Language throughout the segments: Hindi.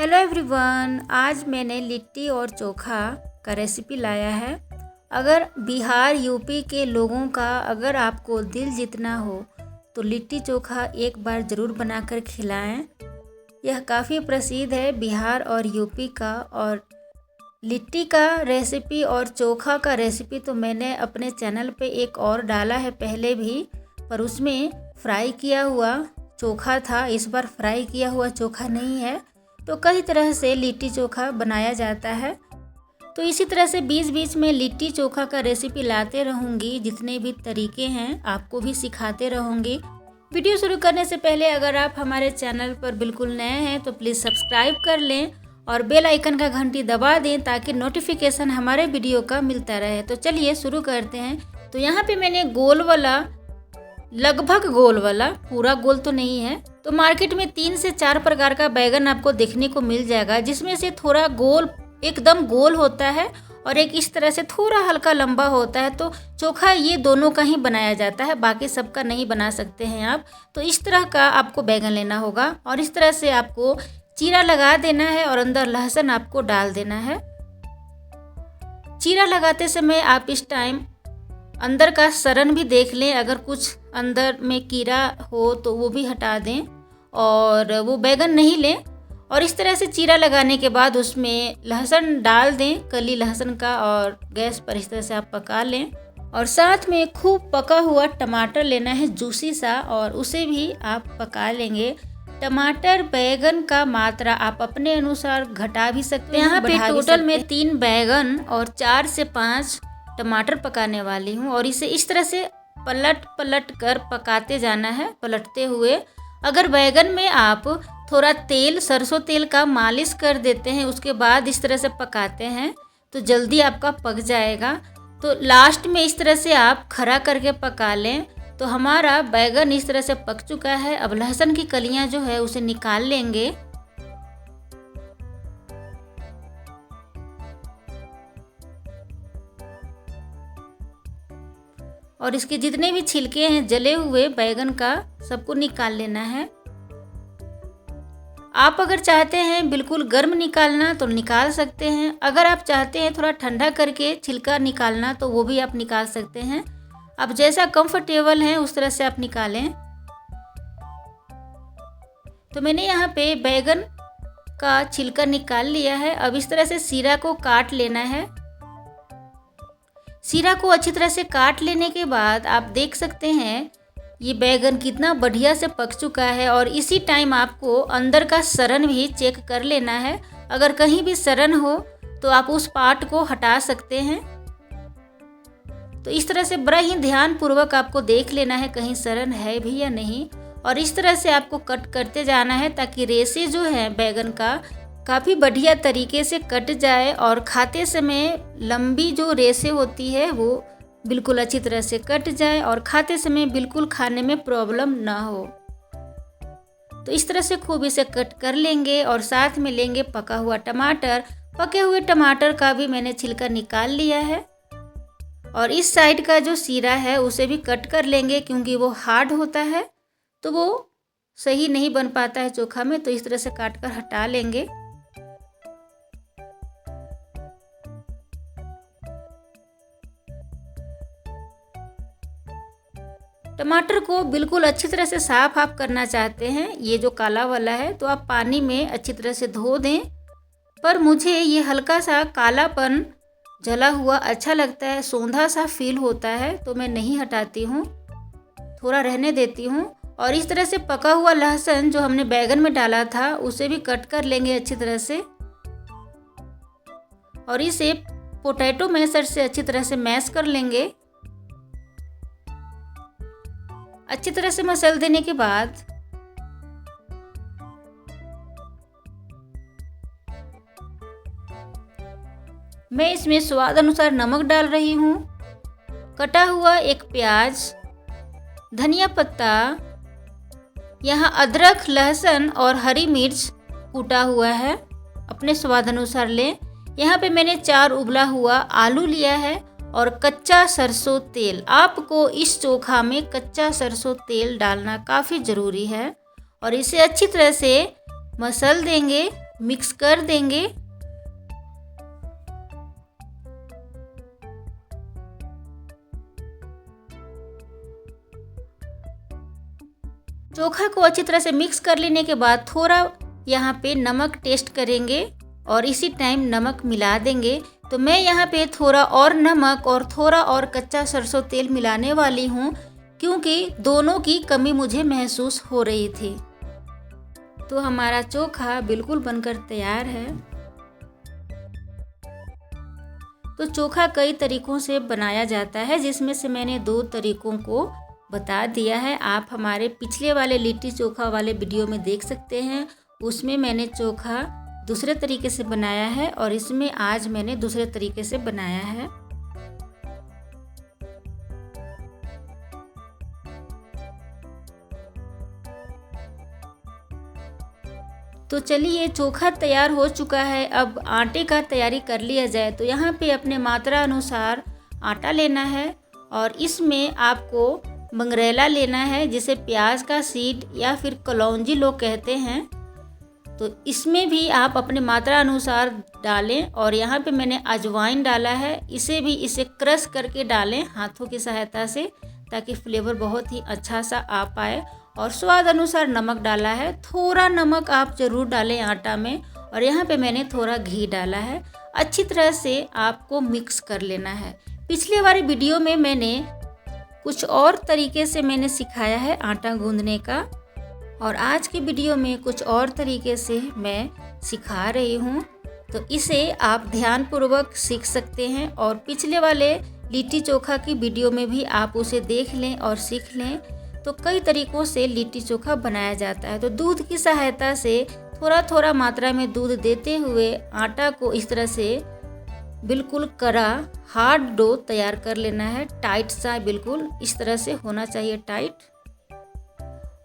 हेलो एवरीवन, आज मैंने लिट्टी और चोखा का रेसिपी लाया है। अगर बिहार यूपी के लोगों का अगर आपको दिल जीतना हो तो लिट्टी चोखा एक बार ज़रूर बनाकर खिलाएं। यह काफ़ी प्रसिद्ध है बिहार और यूपी का। और लिट्टी का रेसिपी और चोखा का रेसिपी तो मैंने अपने चैनल पे एक और डाला है पहले भी, पर उसमें फ्राई किया हुआ चोखा था। इस बार फ्राई किया हुआ चोखा नहीं है। तो कई तरह से लिट्टी चोखा बनाया जाता है, तो इसी तरह से बीच बीच में लिट्टी चोखा का रेसिपी लाते रहूँगी। जितने भी तरीके हैं आपको भी सिखाते रहूँगी। वीडियो शुरू करने से पहले अगर आप हमारे चैनल पर बिल्कुल नए हैं तो प्लीज़ सब्सक्राइब कर लें और बेल आइकन का घंटी दबा दें ताकि नोटिफिकेशन हमारे वीडियो का मिलता रहे। तो चलिए शुरू करते हैं। तो यहाँ पे मैंने गोल वाला, लगभग गोल वाला, पूरा गोल तो नहीं है, तो मार्केट में 3 से 4 प्रकार का बैगन आपको देखने को मिल जाएगा, जिसमें से थोड़ा गोल, एकदम गोल होता है और एक इस तरह से थोड़ा हल्का लंबा होता है। तो चोखा ये दोनों का ही बनाया जाता है, बाकी सबका नहीं बना सकते हैं आप। तो इस तरह का आपको बैगन लेना होगा और इस तरह से आपको चीरा लगा देना है और अंदर लहसुन आपको डाल देना है। चीरा लगाते समय आप इस टाइम अंदर का सरन भी देख लें, अगर कुछ अंदर में कीड़ा हो तो वो भी हटा दें और वो बैगन नहीं लें। और इस तरह से चीरा लगाने के बाद उसमें लहसुन डाल दें, कली लहसुन का, और गैस पर इस तरह से आप पका लें। और साथ में खूब पका हुआ टमाटर लेना है, जूसी सा, और उसे भी आप पका लेंगे। टमाटर बैगन का मात्रा आप अपने अनुसार घटा भी सकते हैं। यहाँ पे टोटल में 3 बैगन और 4 से 5 टमाटर पकाने वाली हूँ और इसे इस तरह से पलट पलट कर पकाते जाना है, पलटते हुए। अगर बैगन में आप थोड़ा तेल, सरसों तेल का मालिश कर देते हैं, उसके बाद इस तरह से पकाते हैं तो जल्दी आपका पक जाएगा। तो लास्ट में इस तरह से आप खड़ा करके पका लें। तो हमारा बैगन इस तरह से पक चुका है। अब लहसुन की कलियां जो है उसे निकाल लेंगे। और इसके जितने भी छिलके हैं जले हुए बैगन का, सबको निकाल लेना है। आप अगर चाहते हैं बिल्कुल गर्म निकालना तो निकाल सकते हैं। अगर आप चाहते हैं थोड़ा ठंडा करके छिलका निकालना तो वो भी आप निकाल सकते हैं। अब जैसा कंफर्टेबल है उस तरह से आप निकालें। तो मैंने यहाँ पे बैगन का छिलका निकाल लिया है। अब इस तरह से सीरा को काट लेना है। सीरा को अच्छी तरह से काट लेने के बाद आप देख सकते हैं ये बैगन कितना बढ़िया से पक चुका है। और इसी टाइम आपको अंदर का सरन भी चेक कर लेना है। अगर कहीं भी सरन हो तो आप उस पार्ट को हटा सकते हैं। तो इस तरह से बड़ा ही ध्यानपूर्वक आपको देख लेना है कहीं सरन है भी या नहीं। और इस तरह से आपको कट करते जाना है ताकि रेशे जो है बैगन का काफ़ी बढ़िया तरीके से कट जाए और खाते समय लंबी जो रेशे होती है वो बिल्कुल अच्छी तरह से कट जाए और खाते समय बिल्कुल खाने में प्रॉब्लम ना हो। तो इस तरह से खूब इसे कट कर लेंगे और साथ में लेंगे पका हुआ टमाटर। पके हुए टमाटर का भी मैंने छिलका निकाल लिया है और इस साइड का जो सीरा है उसे भी कट कर लेंगे, क्योंकि वो हार्ड होता है तो वो सही नहीं बन पाता है चोखा में। तो इस तरह से काट कर हटा लेंगे। टमाटर को बिल्कुल अच्छी तरह से साफ आप करना चाहते हैं, ये जो काला वाला है, तो आप पानी में अच्छी तरह से धो दें। पर मुझे ये हल्का सा कालापन जला हुआ अच्छा लगता है, सौंधा सा फील होता है, तो मैं नहीं हटाती हूँ, थोड़ा रहने देती हूँ। और इस तरह से पका हुआ लहसुन जो हमने बैगन में डाला था उसे भी कट कर लेंगे अच्छी तरह से। और इसे पोटैटो मैशर से अच्छी तरह से मैश कर लेंगे। अच्छी तरह से मसल देने के बाद मैं इसमें स्वाद अनुसार नमक डाल रही हूँ, कटा हुआ एक प्याज, धनिया पत्ता, यहाँ अदरक, लहसुन और हरी मिर्च कूटा हुआ है, अपने स्वाद अनुसार लें। यहाँ पे मैंने 4 उबला हुआ आलू लिया है और कच्चा सरसों तेल। आपको इस चोखा में कच्चा सरसों तेल डालना काफ़ी ज़रूरी है और इसे अच्छी तरह से मसल देंगे मिक्स कर देंगे। चोखा को अच्छी तरह से मिक्स कर लेने के बाद थोड़ा यहाँ पे नमक टेस्ट करेंगे और इसी टाइम नमक मिला देंगे। तो मैं यहाँ पे थोड़ा और नमक और थोड़ा और कच्चा सरसों तेल मिलाने वाली हूँ, क्योंकि दोनों की कमी मुझे महसूस हो रही थी। तो हमारा चोखा बिल्कुल बनकर तैयार है। तो चोखा कई तरीक़ों से बनाया जाता है, जिसमें से मैंने 2 तरीक़ों को बता दिया है। आप हमारे पिछले वाले लिट्टी चोखा वाले वीडियो में देख सकते हैं, उसमें मैंने चोखा दूसरे तरीके से बनाया है और इसमें आज मैंने दूसरे तरीके से बनाया है। तो चलिए, चोखा तैयार हो चुका है। अब आटे का तैयारी कर लिया जाए। तो यहाँ पे अपने मात्रा अनुसार आटा लेना है और इसमें आपको मंगरेला लेना है, जिसे प्याज का सीड या फिर कलौंजी लोग कहते हैं। तो इसमें भी आप अपने मात्रा अनुसार डालें और यहाँ पे मैंने अजवाइन डाला है। इसे क्रश करके डालें हाथों की सहायता से, ताकि फ्लेवर बहुत ही अच्छा सा आ पाए। और स्वाद अनुसार नमक डाला है। थोड़ा नमक आप ज़रूर डालें आटा में। और यहाँ पे मैंने थोड़ा घी डाला है। अच्छी तरह से आपको मिक्स कर लेना है। पिछले वाली वीडियो में मैंने कुछ और तरीके से मैंने सिखाया है आटा गूंदने का, और आज की वीडियो में कुछ और तरीके से मैं सिखा रही हूँ। तो इसे आप ध्यानपूर्वक सीख सकते हैं और पिछले वाले लिट्टी चोखा की वीडियो में भी आप उसे देख लें और सीख लें। तो कई तरीक़ों से लिट्टी चोखा बनाया जाता है। तो दूध की सहायता से थोड़ा थोड़ा मात्रा में दूध देते हुए आटा को इस तरह से बिल्कुल कड़ा हार्ड डो तैयार कर लेना है। टाइट सा बिल्कुल इस तरह से होना चाहिए, टाइट।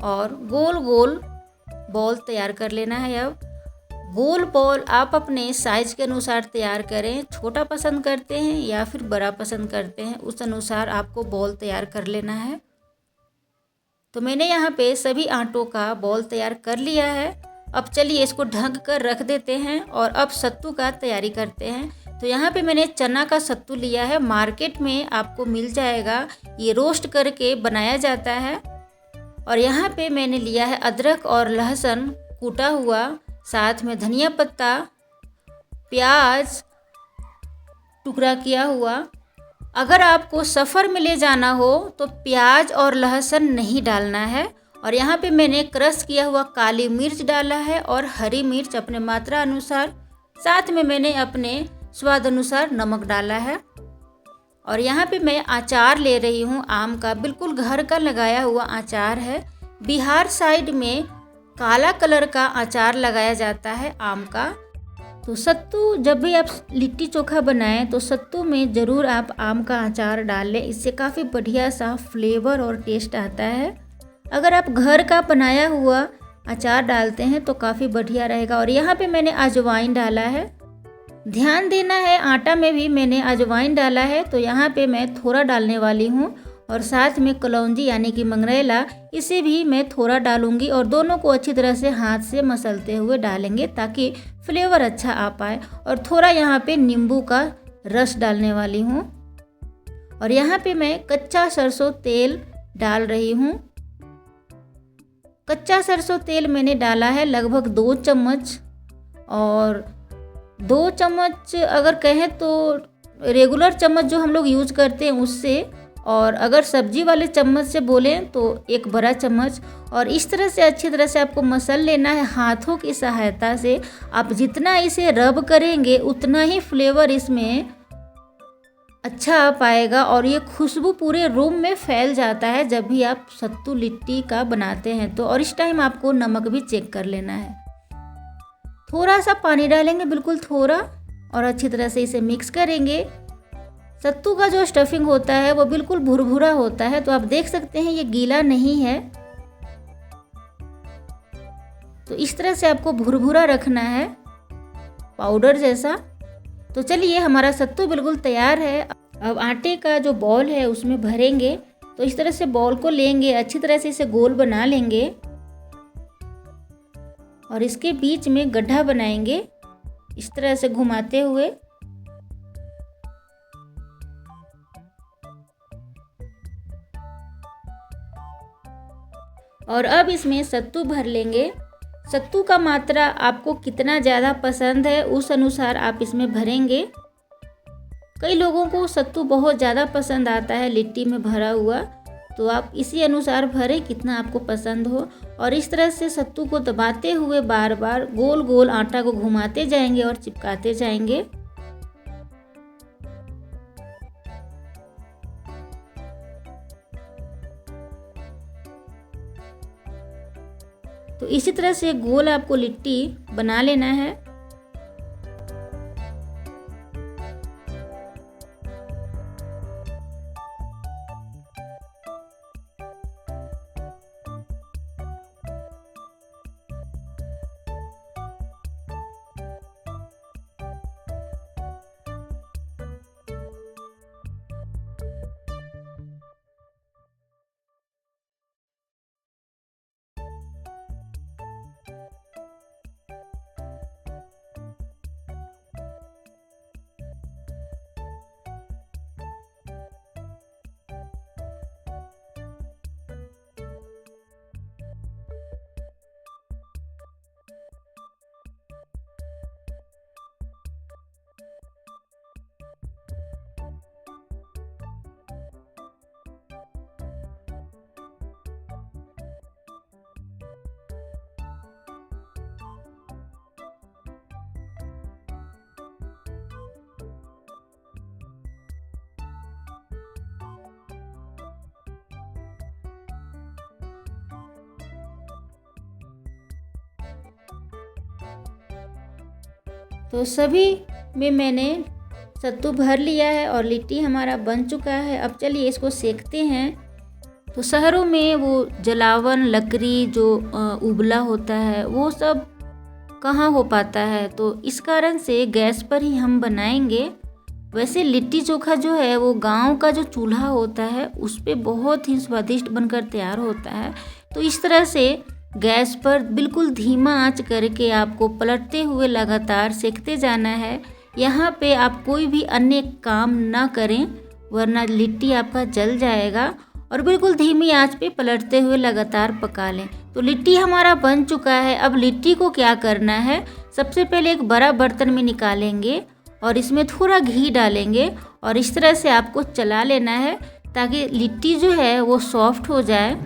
और गोल गोल बॉल तैयार कर लेना है। अब गोल बॉल आप अपने साइज़ के अनुसार तैयार करें। छोटा पसंद करते हैं या फिर बड़ा पसंद करते हैं, उस अनुसार आपको बॉल तैयार कर लेना है। तो मैंने यहाँ पे सभी आटों का बॉल तैयार कर लिया है। अब चलिए इसको ढक कर रख देते हैं और अब सत्तू का तैयारी करते हैं। तो यहाँ पे मैंने चना का सत्तू लिया है, मार्केट में आपको मिल जाएगा। ये रोस्ट करके बनाया जाता है। और यहाँ पे मैंने लिया है अदरक और लहसुन कूटा हुआ, साथ में धनिया पत्ता, प्याज टुकड़ा किया हुआ। अगर आपको सफ़र में ले जाना हो तो प्याज और लहसुन नहीं डालना है। और यहाँ पे मैंने क्रश किया हुआ काली मिर्च डाला है और हरी मिर्च अपने मात्रा अनुसार। साथ में मैंने अपने स्वाद अनुसार नमक डाला है। और यहाँ पे मैं अचार ले रही हूँ आम का, बिल्कुल घर का लगाया हुआ अचार है। बिहार साइड में काला कलर का अचार लगाया जाता है आम का। तो सत्तू जब भी आप लिट्टी चोखा बनाएं तो सत्तू में ज़रूर आप आम का अचार डाल लें, इससे काफ़ी बढ़िया सा फ्लेवर और टेस्ट आता है। अगर आप घर का बनाया हुआ अचार डालते हैं तो काफ़ी बढ़िया रहेगा। और यहाँ पे मैंने अजवाइन डाला है। ध्यान देना है, आटा में भी मैंने अजवाइन डाला है, तो यहाँ पे मैं थोड़ा डालने वाली हूँ। और साथ में कलौंजी यानी कि मंगरेला, इसे भी मैं थोड़ा डालूंगी और दोनों को अच्छी तरह से हाथ से मसलते हुए डालेंगे ताकि फ्लेवर अच्छा आ पाए। और थोड़ा यहाँ पे नींबू का रस डालने वाली हूँ। और यहाँ पे मैं कच्चा सरसों तेल डाल रही हूँ। कच्चा सरसों तेल मैंने डाला है लगभग 2 चम्मच। और 2 चम्मच अगर कहें तो रेगुलर चम्मच जो हम लोग यूज करते हैं उससे, और अगर सब्जी वाले चम्मच से बोलें तो 1 बड़ा चम्मच। और इस तरह से अच्छी तरह से आपको मसल लेना है हाथों की सहायता से। आप जितना इसे रब करेंगे उतना ही फ्लेवर इसमें अच्छा आ पाएगा और ये खुशबू पूरे रूम में फैल जाता है जब भी आप सत्तू लिट्टी का बनाते हैं तो। और इस टाइम आपको नमक भी चेक कर लेना है। थोड़ा सा पानी डालेंगे, बिल्कुल थोड़ा, और अच्छी तरह से इसे मिक्स करेंगे। सत्तू का जो स्टफिंग होता है वो बिल्कुल भुरभुरा होता है, तो आप देख सकते हैं ये गीला नहीं है। तो इस तरह से आपको भुरभुरा रखना है, पाउडर जैसा। तो चलिए, हमारा सत्तू बिल्कुल तैयार है। अब आटे का जो बॉल है उसमें भरेंगे। तो इस तरह से बॉल को लेंगे, अच्छी तरह से इसे गोल बना लेंगे। और इसके बीच में गड्ढा बनाएंगे इस तरह से घुमाते हुए। और अब इसमें सत्तू भर लेंगे। सत्तू का मात्रा आपको कितना ज़्यादा पसंद है उस अनुसार आप इसमें भरेंगे। कई लोगों को सत्तू बहुत ज़्यादा पसंद आता है लिट्टी में भरा हुआ, तो आप इसी अनुसार भरें कितना आपको पसंद हो। और इस तरह से सत्तू को दबाते हुए बार बार गोल गोल आटा को घुमाते जाएंगे और चिपकाते जाएंगे। तो इसी तरह से गोल आपको लिट्टी बना लेना है। तो सभी में मैंने सत्तू भर लिया है और लिट्टी हमारा बन चुका है। अब चलिए इसको सेकते हैं। तो शहरों में वो जलावन लकड़ी जो उबला होता है वो सब कहाँ हो पाता है, तो इस कारण से गैस पर ही हम बनाएंगे। वैसे लिट्टी चोखा जो है वो गांव का जो चूल्हा होता है उस पे बहुत ही स्वादिष्ट बनकर तैयार होता है। तो इस तरह से गैस पर बिल्कुल धीमा आंच करके आपको पलटते हुए लगातार सेकते जाना है। यहाँ पे आप कोई भी अन्य काम ना करें वरना लिट्टी आपका जल जाएगा। और बिल्कुल धीमी आंच पे पलटते हुए लगातार पका लें। तो लिट्टी हमारा बन चुका है। अब लिट्टी को क्या करना है, सबसे पहले एक बड़ा बर्तन में निकालेंगे और इसमें थोड़ा घी डालेंगे और इस तरह से आपको चला लेना है ताकि लिट्टी जो है वो सॉफ्ट हो जाए।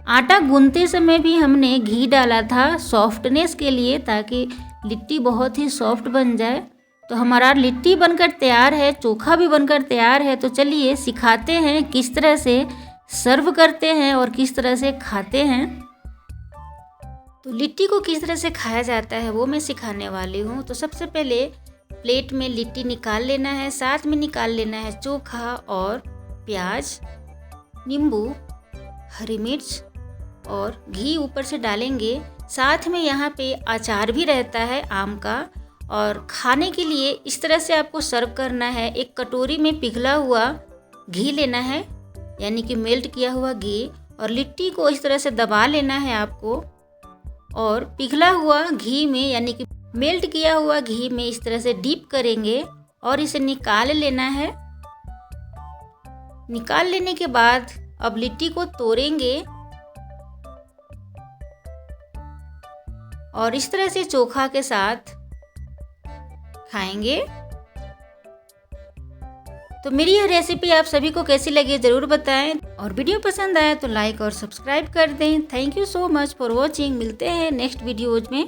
आटा गूंथते समय भी हमने घी डाला था सॉफ्टनेस के लिए ताकि लिट्टी बहुत ही सॉफ्ट बन जाए। तो हमारा लिट्टी बनकर तैयार है, चोखा भी बनकर तैयार है। तो चलिए सिखाते हैं किस तरह से सर्व करते हैं और किस तरह से खाते हैं। तो लिट्टी को किस तरह से खाया जाता है वो मैं सिखाने वाली हूँ। तो सबसे पहले प्लेट में लिट्टी निकाल लेना है, साथ में निकाल लेना है चोखा और प्याज, नींबू, हरी मिर्च और घी ऊपर से डालेंगे। साथ में यहाँ पे अचार भी रहता है आम का। और खाने के लिए इस तरह से आपको सर्व करना है। एक कटोरी में पिघला हुआ घी लेना है, यानी कि मेल्ट किया हुआ घी, और लिट्टी को इस तरह से दबा लेना है आपको और पिघला हुआ घी में यानी कि मेल्ट किया हुआ घी में इस तरह से डीप करेंगे और इसे निकाल लेना है। निकाल लेने के बाद अब लिट्टी को तोड़ेंगे और इस तरह से चोखा के साथ खाएंगे। तो मेरी यह रेसिपी आप सभी को कैसी लगी ज़रूर बताएं और वीडियो पसंद आए तो लाइक और सब्सक्राइब कर दें। Thank you so much for watching. मिलते हैं नेक्स्ट वीडियोज में।